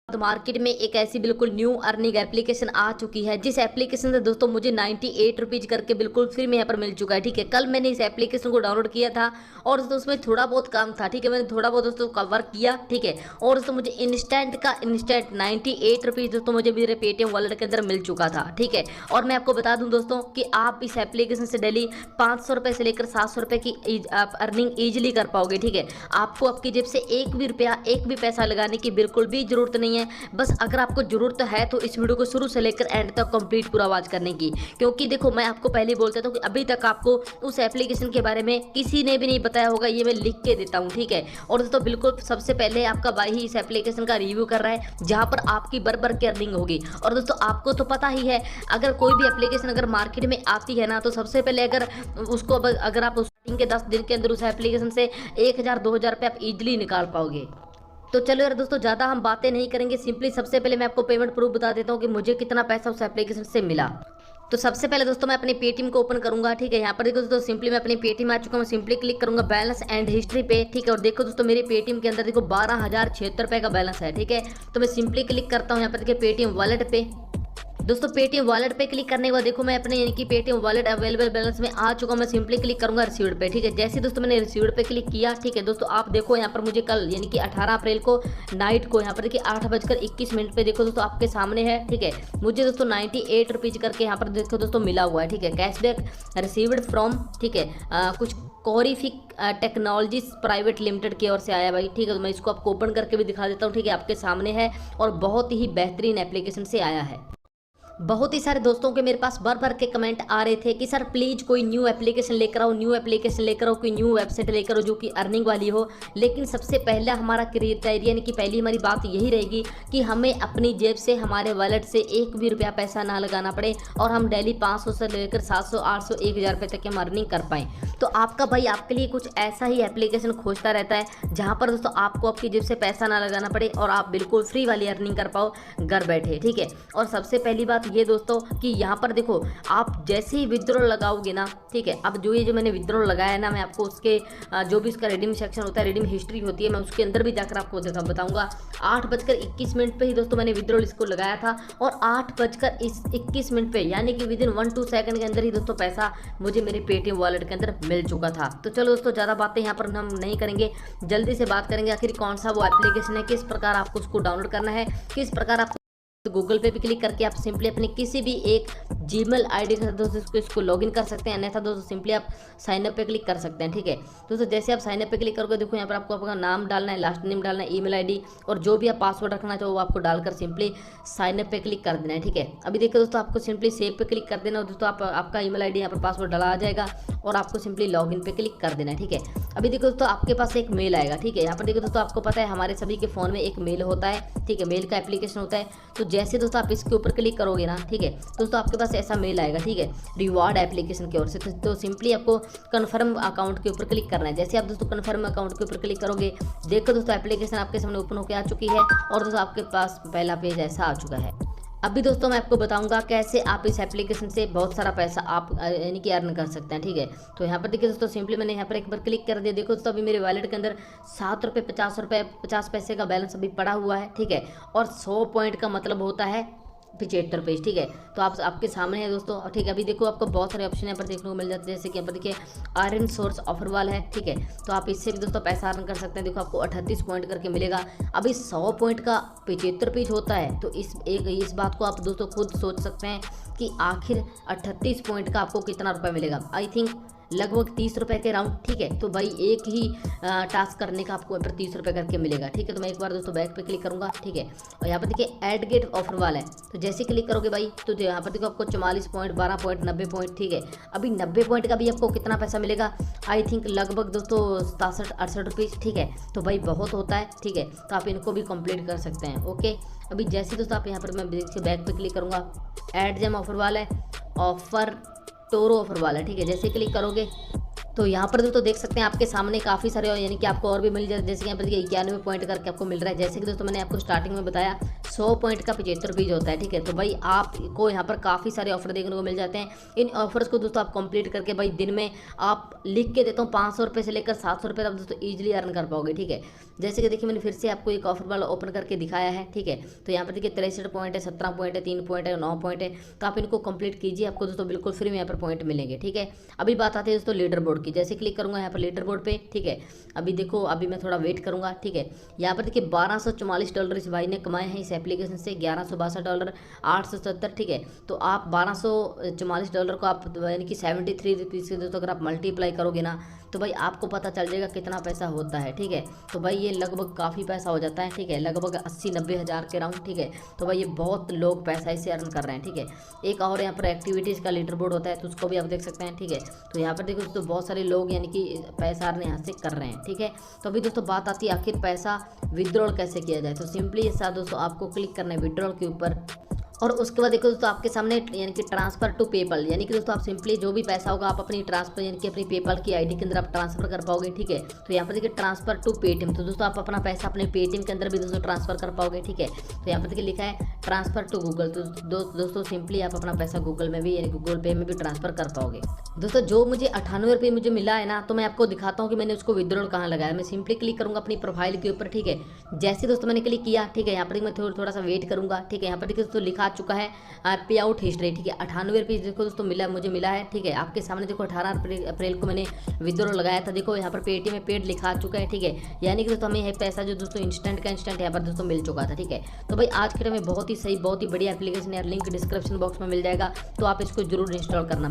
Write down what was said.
तो मार्केट में एक ऐसी बिल्कुल न्यू अर्निंग एप्लीकेशन आ चुकी है, जिस एप्लीकेशन से दोस्तों मुझे 98 रुपीज़ करके बिल्कुल फ्री में यहाँ पर मिल चुका है। ठीक है, कल मैंने इस एप्लीकेशन को डाउनलोड किया था और दोस्तों उसमें थोड़ा बहुत काम था। ठीक है, मैंने थोड़ा बहुत दोस्तों का वर्क किया। ठीक है, और दोस्तों मुझे इंस्टेंट 98 रुपीज़ दोस्तों मुझे मेरे पेटीएम वॉलेट के अंदर मिल चुका था। ठीक है, और मैं आपको बता दूँ दोस्तों कि आप इस एप्लीकेशन से डेली 500 रुपये से लेकर 700 रुपये की आप अर्निंग ईजिली कर पाओगे। ठीक है, आपको आपकी जेब से एक भी रुपया, एक भी पैसा लगाने की बिल्कुल भी जरूरत नहीं है। बस अगर आपको जरूरत है तो इस वीडियो को शुरू से लेकर एंड तक कंप्लीट पूरा वॉच करने की, क्योंकि देखो मैं आपको पहले बोलता था कि अभी तक आपको उस एप्लीकेशन के बारे में किसी ने भी नहीं बताया होगा, ये मैं लिख के देता हूँ। ठीक है, और दोस्तों बिल्कुल सबसे पहले आपका भाई ही इस एप्लीकेशन का रिव्यू कर रहा है, जहाँ पर आपकी बर की अर्निंग होगी। और दोस्तों आपको तो पता ही है, अगर कोई भी एप्लीकेशन अगर मार्केट में आती है ना, तो सबसे पहले अगर आप स्टार्टिंग के 10 दिन के अंदर उस एप्लीकेशन से 1000-2000 रुपये आप इजीली निकाल पाओगे। तो चलो यार दोस्तों, ज़्यादा हम बातें नहीं करेंगे, सिंपली सबसे पहले मैं आपको पेमेंट प्रूफ बता देता हूँ कि मुझे कितना पैसा उस एप्लीकेशन से मिला। तो सबसे पहले दोस्तों मैं अपने पेटीएम को ओपन करूंगा। ठीक है, यहाँ पर देखो दोस्तों सिंपली मैं अपने पेटीएम आ चुका हूँ, सिंपली क्लिक करूंगा बैलेंस एंड हिस्ट्री पे। ठीक है, और देखो दोस्तों मेरे पेटीएम के अंदर देखो 12,076 रुपये का बैलेंस है। ठीक है, तो मैं सिंपली क्लिक करता हूँ यहाँ पर देखिए पेटीएम वॉलेट पे। दोस्तों पेटीएम वॉलेट पे क्लिक करने के बाद देखो मैं अपने यानी कि पेटीएम वॉलेट अवेलेबल बैलेंस में आ चुका हूँ। मैं सिंपली क्लिक करूंगा रिसीव्ड पे। ठीक है, जैसे दोस्तों मैंने रिसीव्ड पे क्लिक किया, ठीक है दोस्तों आप देखो यहाँ पर मुझे कल यानी कि 18 अप्रैल को नाइट को यहाँ पर देखिए 8:21 पे देखो दोस्तों आपके सामने है। ठीक है, मुझे दोस्तों 98 रुपीज़ करके यहाँ पर देखो दोस्तों मिला हुआ है। ठीक है, कैशबैक रिसीव्ड फ्रॉम, ठीक है कुछ कोरिफिक टेक्नोलॉजीज प्राइवेट लिमिटेड की ओर से आया भाई। ठीक है, तो मैं इसको आपको ओपन करके भी दिखा देता हूँ। ठीक है, आपके सामने है और बहुत ही बेहतरीन एप्लीकेशन से आया है। बहुत ही सारे दोस्तों के मेरे पास भर के कमेंट आ रहे थे कि सर प्लीज़ कोई न्यू एप्लीकेशन लेकर आओ, न्यू एप्लीकेशन लेकर आओ, कोई न्यू वेबसाइट लेकर आओ जो कि अर्निंग वाली हो। लेकिन सबसे पहला हमारा क्राइटेरिया यानी कि पहली हमारी बात यही रहेगी कि हमें अपनी जेब से, हमारे वॉलेट से एक भी रुपया पैसा ना लगाना पड़े और हम डेली 500 से लेकर 700, 800, 1000 रुपये तक की हम अर्निंग कर पाएँ। तो आपका भाई आपके लिए कुछ ऐसा ही एप्लीकेशन खोजता रहता है जहाँ पर दोस्तों आपको आपकी जेब से पैसा ना लगाना पड़े और आप बिल्कुल फ्री वाली अर्निंग कर पाओ घर बैठे। ठीक है, और सबसे पहली बात ये दोस्तों कि यहाँ पर देखो आप जैसे ही विथड्रॉल लगाओगे ना, ठीक है, अब जो ये जो मैंने विथड्रॉल लगाया है ना, मैं आपको उसके जो भी इसका रिडीम सेक्शन होता है, रिडीम हिस्ट्री होती है, मैं उसके अंदर भी जाकर आपको बताऊंगा। 8:21 पे ही दोस्तों मैंने विथड्रॉल इसको लगाया था और 8:21 पे यानी कि विदिन 1-2 सेकंड के अंदर ही दोस्तों पैसा मुझे मेरे पेटीएम वॉलेट के अंदर मिल चुका था। तो चलो दोस्तों ज़्यादा बातें यहाँ पर हम नहीं करेंगे, जल्दी से बात करेंगे आखिर कौन सा वो एप्लीकेशन है, किस प्रकार आपको उसको डाउनलोड करना है, किस प्रकार आपको। तो गूगल पे भी क्लिक करके आप सिंपली अपने किसी भी एक जीमेल आईडी से दोस्तों इसको लॉगिन कर सकते हैं, अन्यथा दोस्तों सिंपली आप साइन अप पे क्लिक कर सकते हैं। ठीक है दोस्तों, जैसे आप साइन अप पे क्लिक करोगे देखो यहाँ पर आपको आपका नाम डालना है, लास्ट नेम डालना है, ईमेल आईडी और जो भी आप पासवर्ड रखना चाहो वो आपको डालकर सिंपली साइन अप पे क्लिक कर देना है। ठीक है, अभी देखो दोस्तों आपको सिंपली सेव पे क्लिक कर देना है दोस्तों, आपका ईमेल आईडी यहाँ पर पासवर्ड डाला आ जाएगा और आपको सिंपली लॉगिन पे क्लिक कर देना है। ठीक है, अभी देखो दोस्तों आपके पास एक मेल आएगा। ठीक है, यहाँ पर देखो दोस्तों आपको पता है हमारे सभी के फ़ोन में एक मेल होता है। ठीक है, मेल का एप्लीकेशन होता है। तो जैसे दोस्तों आप इसके ऊपर क्लिक करोगे ना, ठीक है दोस्तों आपके पास ऐसा मेल आएगा। ठीक है, रिवॉर्ड एप्लीकेशन की ओर से। तो सिंपली आपको कन्फर्म अकाउंट के ऊपर क्लिक करना है। जैसे आप दोस्तों कन्फर्म अकाउंट के ऊपर क्लिक करोगे, देखो दोस्तों एप्लीकेशन आपके सामने ओपन होकर आ चुकी है और दोस्तों आपके पास पहला पेज ऐसा आ चुका है। अभी दोस्तों मैं आपको बताऊंगा कैसे आप इस एप्लीकेशन से बहुत सारा पैसा आप यानी कि अर्न कर सकते हैं। ठीक है, तो यहाँ पर देखिए दोस्तों सिंपली मैंने यहाँ पर एक बार क्लिक कर दिया। देखो दोस्तों अभी मेरे वॉलेट के अंदर 7 रुपये 50 पैसे का बैलेंस अभी पड़ा हुआ है। ठीक है, और 100 पॉइंट का मतलब होता है 75 पेज। ठीक है, तो आप आपके सामने है दोस्तों। ठीक है, अभी देखो आपको बहुत सारे ऑप्शन यहाँ पर देखने को मिल जाते हैं, जैसे कि यहाँ पर देखिए आयरन सोर्स ऑफर वाला है। ठीक है, तो आप इससे भी दोस्तों पैसा अर्न कर सकते हैं। देखो आपको 38 पॉइंट करके मिलेगा। अभी 100 पॉइंट का 75 पेज होता है, तो इस बात को आप दोस्तों खुद सोच सकते हैं कि आखिर 38 पॉइंट का आपको कितना रुपये मिलेगा। आई थिंक लगभग 30 रुपये के राउंड। ठीक है, तो भाई एक ही टास्क करने का आपको यहाँ पर 30 रुपये करके मिलेगा। ठीक है, तो मैं एक बार दोस्तों बैक पे क्लिक करूँगा। ठीक है, और यहाँ पर देखिए ऐड गेट ऑफर वाला है, तो जैसे क्लिक करोगे भाई तो यहाँ पर देखो आपको 44 पॉइंट, 12 पॉइंट, 90 पॉइंट। ठीक है, अभी 90 पॉइंट का भी आपको कितना पैसा मिलेगा, आई थिंक लगभग दोस्तों 67-68 रुपीज़। ठीक है, तो भाई बहुत होता है। ठीक है, तो आप इनको भी कंप्लीट कर सकते हैं। ओके, अभी जैसे दोस्तों आप यहाँ पर मैं देखिए बैक पे क्लिक करूँगा, ऐड जेम ऑफर वाला है, ऑफर टोरो ऑफर वाला है। ठीक है, जैसे क्लिक करोगे तो यहाँ पर दोस्तों देख सकते हैं आपके सामने काफ़ी सारे यानी कि आपको और भी मिल जाए, जैसे यहाँ पर देखिए 91 पॉइंट करके आपको मिल रहा है। जैसे कि दोस्तों मैंने आपको स्टार्टिंग में बताया 100 पॉइंट का 75 रुपीज़ होता है, ठीक है। तो भाई आपको यहाँ पर काफ़ी सारे ऑफर देखने को मिल जाते हैं। इन ऑफर्स को दोस्तों आप कंप्लीट करके भाई दिन में आप लिख के देता हूँ 500 रुपये से लेकर 700 रुपये तक दोस्तों ईजिली अर्न कर पाओगे, ठीक है। जैसे कि देखिए मैंने फिर से आपको एक ऑफर वाला ओपन करके दिखाया है, ठीक है। तो यहाँ पर देखिए 63 पॉइंट है, 17 पॉइंट है, 3 पॉइंट है, 9 पॉइंट है। तो आप इनको कंप्लीट कीजिए, आपको दोस्तों बिल्कुल फ्री में यहाँ पर पॉइंट मिलेंगे, ठीक है। अभी बात आती है दोस्तों लीडर बोर्ड की। जैसे क्लिक करूँगा यहाँ पर लीडर बोर्ड पे, ठीक है। अभी देखो अभी मैं थोड़ा वेट करूँगा, ठीक है। यहाँ पर देखिए $1244 इस भाई ने कमाए हैं इस एप्लीकेशन से, $1162, 870, ठीक है। तो आप $1244 को आप यानी कि 73 रुपीज़ से दोस्तों अगर आप मल्टीप्लाई करोगे ना, तो भाई आपको पता चल जाएगा कितना पैसा होता है, ठीक है। तो भाई ये लगभग काफ़ी पैसा हो जाता है, ठीक है, लगभग 80-90 हज़ार के राउंड, ठीक है। तो भाई ये बहुत लोग पैसा इससे अर्न कर रहे हैं, ठीक है। एक और यहाँ पर एक्टिविटीज़ का लीडर बोर्ड होता है, तो उसको भी आप देख सकते हैं, ठीक है। तो यहाँ पर देखो दोस्तों बहुत सारे लोग यानी कि पैसा अर्न यहाँ से कर रहे हैं, ठीक है। तो अभी दोस्तों बात आती है आखिर पैसा विड्रॉल कैसे किया जाए। तो सिंपली ये साथ दोस्तों आपको क्लिक करना है विड्रॉल के ऊपर, और उसके बाद देखो दोस्तों आपके सामने यानी कि ट्रांसफ़र टू पेपल, यानी कि दोस्तों आप सिंपली जो भी पैसा होगा आप अपनी ट्रांसफर यानी कि अपनी पेपल की आईडी के अंदर आप ट्रांसफर कर पाओगे, ठीक है। तो यहाँ पर देखिए ट्रांसफर टू पेटीएम, तो दोस्तों आप अपना पैसा अपने पेटीएम के अंदर भी दोस्तों ट्रांसफर कर पाओगे, ठीक है। तो यहाँ पर देखिए लिखा है ट्रांसफर टू गूगल, तो दोस्तों सिंपली आप अपना पैसा गूगल में भी यानी गूगल पे में भी ट्रांसफर कर पाओगे। दोस्तों जो मुझे 98 रुपये मुझे मिला है ना, तो मैं आपको दिखाता हूँ कि मैंने उसको विड्रॉल कहाँ लगाया। मैं सिंपली क्लिक करूँगा अपनी प्रोफाइल के ऊपर, ठीक है। जैसे दोस्तों मैंने क्लिक किया, ठीक है, यहाँ पर मैं थोड़ा सा वेट करूँगा, ठीक है। यहाँ पर देखिए दोस्तों लिखा आ चुका है पे आउट हिस्ट्री, ठीक है। 98 रुपये देखो दोस्तों मुझे मिला है, ठीक है। आपके सामने देखो 18 अप्रैल को मैंने विड्रॉल लगाया था। देखो यहाँ पर पेटीएम में पेड लिखा आ चुका है, ठीक है। यानी कि दोस्तों हमें यह पैसा जो दोस्तों इंस्टेंट का इंस्टेंट यहाँ पर दोस्तों मिल चुका था, ठीक है। तो भाई आज के टाइम में बहुत ही सही बहुत ही बढ़िया एप्लीकेशन है, लिंक डिस्क्रिप्शन बॉक्स में मिल जाएगा, तो आप इसको जरूर इंस्टॉल करना।